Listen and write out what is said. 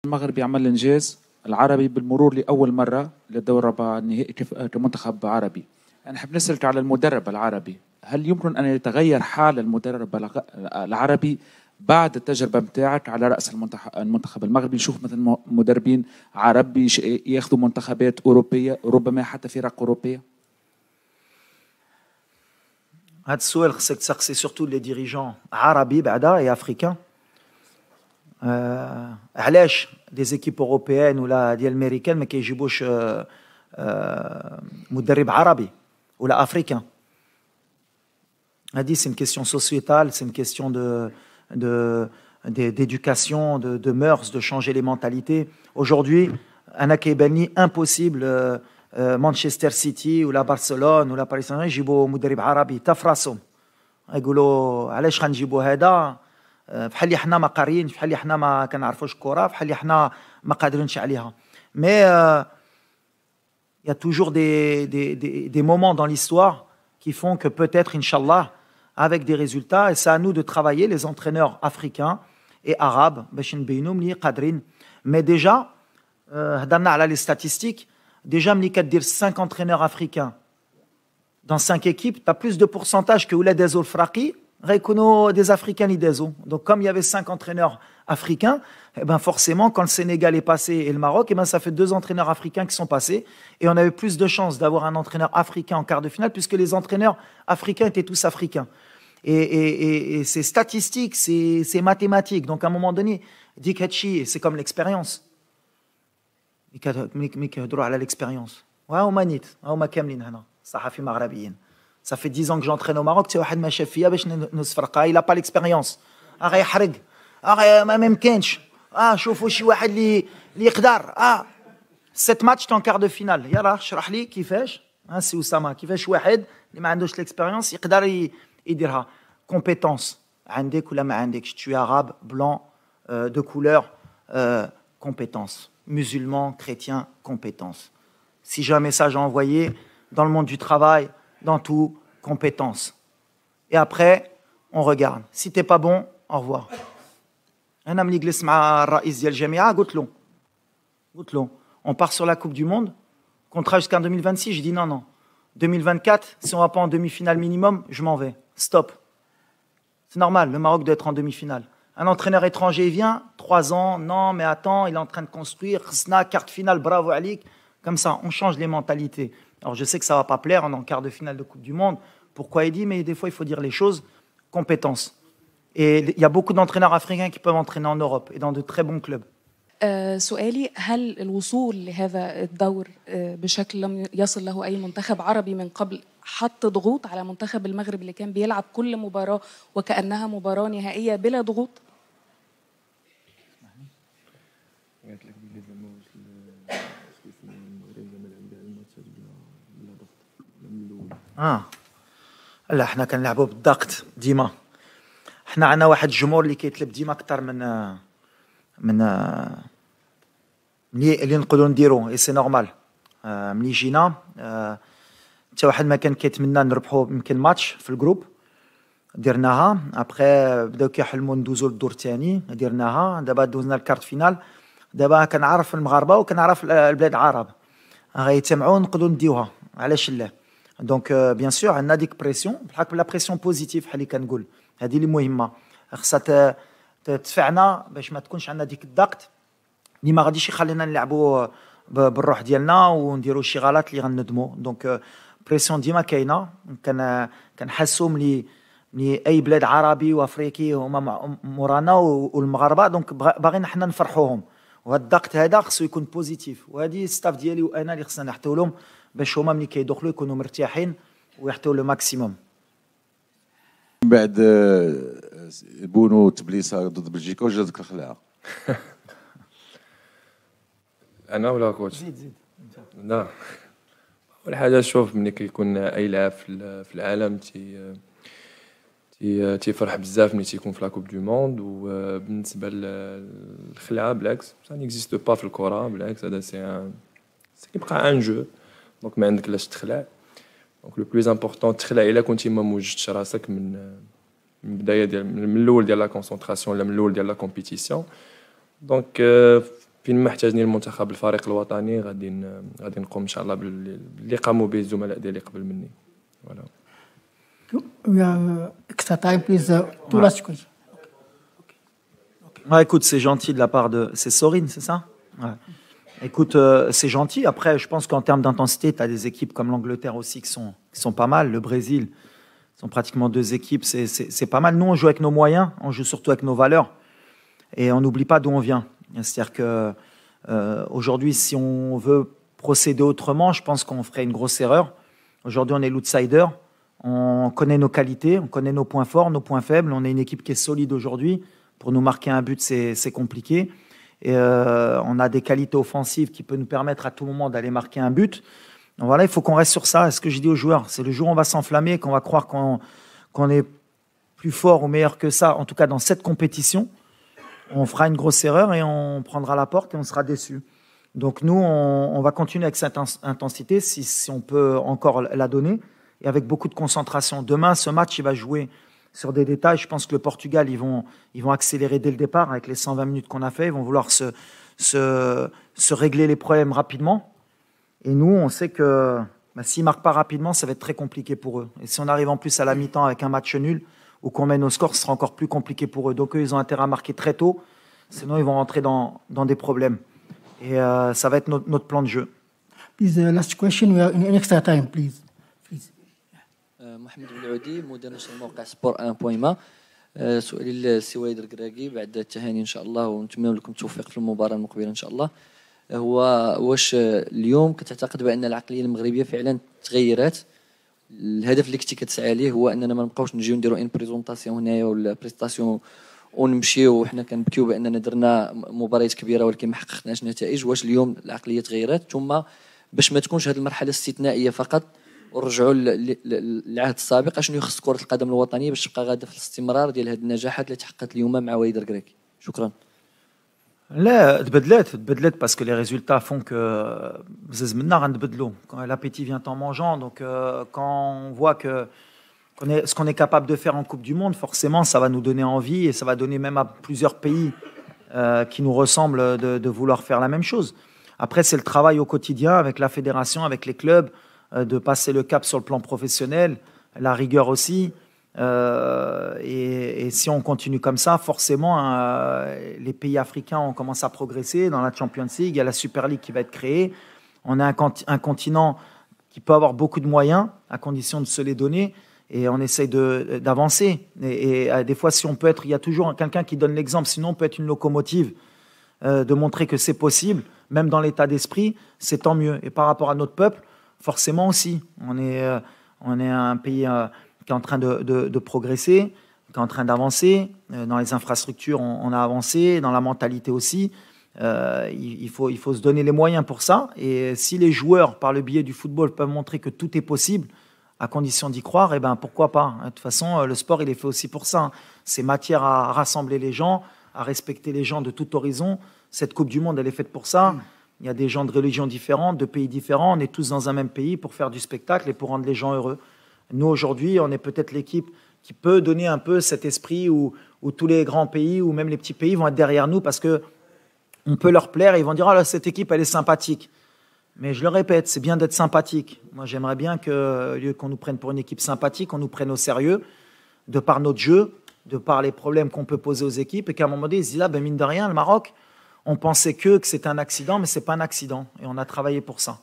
المغرب يعمل إنجاز العربي بالمرور لأول مرة للدور ربع النهائي كمنتخب عربي. أنا حاب نسألك على المدرب العربي، هل يمكن أن يتغير حال المدرب العربي بعد التجربة متاعك على رأس المنتخب المغربي؟ نشوف مثلا مدربين عربي ياخذوا منتخبات أوروبية، ربما حتى فرق أوروبية. هذا السؤال خصك تسقسي سورتو لي ديريجون عربي بعدا اي افريكان. علاش دي زيكيب اوروبيان ولا ديال الامريكان ما كيجيبوش مدرب عربي ولا افريكان؟ هذه سي une question sociétale, c'est une question d'éducation, de mœurs, de changer les mentalités. Aujourd'hui, انا كيبان لي impossible مانشستر سيتي ولا برشلونه ولا باريس سان جيرمان يجيبوا مدرب عربي تا في راسهم. يقولوا علاش غنجيبوا هذا بحال اللي حنا ما قاريين، بحال اللي حنا ما كنعرفوش الكره، بحال اللي حنا ما قادرينش عليها. مي il y a toujours des moments dans l'histoire qui font que peut-être inchallah avec des résultats, et c'est à nous de travailler les entraîneurs africains et arabes باش نبينوا ملي قادرين. mais déjà هضرنا على les statistiques. Déjà, ملي كدير 5 entraîneurs africains dans 5 équipes, tu as plus de pourcentage que ولاد دازو الفراقي غيكونوا des africains اللي دازو. Donc comme il y avait 5 entraîneurs africains, eh ben forcément quand le Sénégal est passé et le Maroc, eh ben ça fait 2 entraîneurs africains qui sont passés et on avait plus de chances d'avoir un entraîneur africain en quart de finale puisque les entraîneurs africains étaient tous africains. Et c'est statistique, c'est mathématique. Donc à un moment donné, Dick Hatchi, c'est comme l'expérience. ملي كيهضروا على ليكسبيريونس وهما نيت هما كاملين هنا صحفي مغربيين. Ça fait 10 ans que j'entraîne au Maroc, حتى واحد ما شاف فيا باش نصفرقها. il a pas l'expérience. غيحرق ما يمكنش. شوفوا شي واحد اللي يقدر. 7 ماتش طون كار دو فينال. يلا اشرح لي كيفاش. سي اسامه كيفاش واحد اللي ما عندوش ليكسبيريونس يقدر يديرها. كومبيتونس عندك ولا ما عندكش. tu es arabe, blanc, de couleur, compétence. Musulmans, chrétiens, compétences. Si j'ai un message à envoyer dans le monde du travail, dans tout, compétences. Et après, on regarde. Si t'es pas bon, au revoir. أنا ملي جلست مع الرئيس ديال الجامعة قلت له on part sur la Coupe du Monde, contrat jusqu'en 2026. J'ai dit non. 2024, si on va pas en demi-finale minimum, je m'en vais. Stop. C'est normal, le Maroc doit être en demi-finale. Un entraîneur étranger vient, 3 ans, non, mais attends, il est en train de construire, Khsna, quart de finale, bravo Alik. Comme ça, on change les mentalités. Alors je sais que ça ne va pas plaire, on est en quart de finale de Coupe du Monde. Pourquoi il dit, mais des fois il faut dire les choses, compétences. Et il y a beaucoup d'entraîneurs africains qui peuvent entraîner en Europe et dans de très bons clubs. سؤالي، هل الوصول لهذا الدور بشكل لم يصل له أي منتخب عربي من قبل حط ضغوط على منتخب المغرب اللي كان بيلعب كل مباراة وكأنها مباراة نهائية بلا ضغوط؟ لا احنا كنلعبوا بالضغط ديما. احنا عندنا واحد الجمهور اللي كيطلب ديما اكثر من اللي نقدروا نديرو. اي سي نورمال. ملي جينا حتى واحد ما كان كيتمنى نربحوا يمكن ماتش في الجروب، درناها. ابخي بداو كيحلموا ندوزو للدور الثاني، درناها. دابا دوزنا الكارت فينال. دابا كنعرف المغاربه وكنعرف البلاد العرب غيتجمعوا نقدروا نديوها، علاش لا. دونك بيان سور عندنا ديك بريسيون، بحال لا بريسيون بوزيتيف بحال اللي كنقول. هذه اللي مهمه، خصها تدفعنا باش ما تكونش عندنا ديك الضغط اللي ما غاديش يخلينا نلعبوا بالروح ديالنا ونديروا شي غلط اللي غندموا. دونك بريسيون ديما كاينه. كنحسوا ملي اي بلاد عربي وافريقي هما مورانا والمغاربه، دونك باغيين حنا نفرحوهم. وهذا الضغط هذا خصو يكون بوزيتيف، وهذه ستاف ديالي وانا اللي خصنا نحطوا لهم باش هما ملي كيدخلوا يكونوا مرتاحين ويحطوا لو ماكسيموم. من بعد بونو تبليسه ضد بلجيكا وجاتك الخلعه. انا ولا كوتش؟ زيد لا، اول حاجه شوف ملي كيكون اي لاعب في العالم تيفرح بزاف ملي تيكون في لا كوب دو موند. وبالنسبه للخلعه بالعكس سا نيكزيست با في الكره، بالعكس هذا سي كيبقى ان جو. دونك ما عندك لاش تخلع. دونك لو بلوز امبورطون تخلع الا كنتي ما موجدتش راسك من البدايه ديال من الاول ديال لا كونسونطراسيون ولا من الاول ديال لا كومبيتيسيون. دونك فين ما احتاجني المنتخب الفريق الوطني غادي نقوم ان شاء الله باللي قاموا به الزملاء ديالي قبل مني. Voilà. We have extra time, please. Two last questions. Ouais, écoute, c'est gentil de la part de... C'est Sorine, c'est ça? Ouais. Écoute, c'est gentil. Après, je pense qu'en termes d'intensité, tu as des équipes comme l'Angleterre aussi qui sont pas mal. Le Brésil, sont pratiquement 2 équipes. C'est pas mal. Nous, on joue avec nos moyens. On joue surtout avec nos valeurs. Et on n'oublie pas d'où on vient. C'est-à-dire que aujourd'hui, si on veut procéder autrement, je pense qu'on ferait une grosse erreur. Aujourd'hui, on est l'outsider. On connaît nos qualités, on connaît nos points forts, nos points faibles. On est une équipe qui est solide aujourd'hui. Pour nous marquer un but, c'est compliqué. Et on a des qualités offensives qui peuvent nous permettre à tout moment d'aller marquer un but. Donc voilà, il faut qu'on reste sur ça. Et ce que je dis aux joueurs, c'est le jour où on va s'enflammer, qu'on va croire qu'on est plus fort ou meilleur que ça, en tout cas dans cette compétition, on fera une grosse erreur et on prendra la porte et on sera déçus. Donc nous, on va continuer avec cette intensité, si on peut encore la donner, et avec beaucoup de concentration. Demain, ce match, il va jouer sur des détails. Je pense que le Portugal, ils vont accélérer dès le départ avec les 120 minutes qu'on a fait. Ils vont vouloir se régler les problèmes rapidement. Et nous, on sait que s'ils ne marquent pas rapidement, ça va être très compliqué pour eux. Et si on arrive en plus à la mi-temps avec un match nul ou qu'on mène au score, ce sera encore plus compliqué pour eux. Donc eux, ils ont intérêt à marquer très tôt. Sinon, ils vont rentrer dans des problèmes. Et ça va être notre plan de jeu. Please, last question. We are in extra time, please. محمد بالعودي مدير نشر موقع سبور 1.ما. سؤالي للسي وليد القراقي بعد التهاني ان شاء الله ونتمنى لكم التوفيق في المباراه المقبله ان شاء الله. هو واش اليوم كتعتقد بان العقليه المغربيه فعلا تغيرات؟ الهدف اللي كنتي كتسعى ليه هو اننا ما نبقاوش نجيو نديرو ان بريزونطاسيون هنايا ولا بريستاسيون ونمشيو وحنا كنبكيو باننا درنا مباريات كبيره ولكن ما حققناش نتائج. واش اليوم العقليه تغيرات؟ ثم باش ما تكونش هذه المرحله استثنائيه فقط ورجعوا للعهد السابق، اشنو يخص كره القدم الوطنيه باش تبقى غاده في الاستمرار ديال هذه النجاحات اللي تحققت اليوم مع وليد القراقي؟ شكرا. لا تبدلت parce que les résultats font que زمنا غنبدلوا. L'appétit vient en mangeant, donc quand on voit que ce qu'on est capable de faire en Coupe du Monde, forcément ça va nous donner envie et ça va donner même à plusieurs pays qui nous ressemblent de vouloir faire la même chose. Après, c'est le travail au quotidien avec la fédération, avec les clubs, de passer le cap sur le plan professionnel, la rigueur aussi. Et si on continue comme ça, forcément, les pays africains, on commence à progresser. Dans la Champions League, il y a la Super League qui va être créée. On a un continent qui peut avoir beaucoup de moyens, à condition de se les donner. Et on essaye d'avancer. Et des fois, si on peut être... Il y a toujours quelqu'un qui donne l'exemple. Sinon, on peut être une locomotive, de montrer que c'est possible, même dans l'état d'esprit, c'est tant mieux. Et par rapport à notre peuple, forcément aussi. On est un pays qui est en train de progresser, qui est en train d'avancer. Dans les infrastructures, on a avancé. Dans la mentalité aussi. Il faut se donner les moyens pour ça. Et si les joueurs, par le biais du football, peuvent montrer que tout est possible, à condition d'y croire, eh ben, pourquoi pas. De toute façon, le sport, il est fait aussi pour ça. C'est matière à rassembler les gens, à respecter les gens de tout horizon. Cette Coupe du Monde, elle est faite pour ça. Il y a des gens de religions différentes, de pays différents. On est tous dans un même pays pour faire du spectacle et pour rendre les gens heureux. Nous, aujourd'hui, on est peut-être l'équipe qui peut donner un peu cet esprit où tous les grands pays ou même les petits pays vont être derrière nous parce qu'on peut leur plaire et ils vont dire « Ah, cette équipe, elle est sympathique ». Mais je le répète, c'est bien d'être sympathique. Moi, j'aimerais bien que, au lieu qu'on nous prenne pour une équipe sympathique, on nous prenne au sérieux, de par notre jeu, de par les problèmes qu'on peut poser aux équipes, et qu'à un moment donné, ils se disent, ben, mine de rien, le Maroc, on pensait que c'était un accident, mais ce n'est pas un accident. Et on a travaillé pour ça.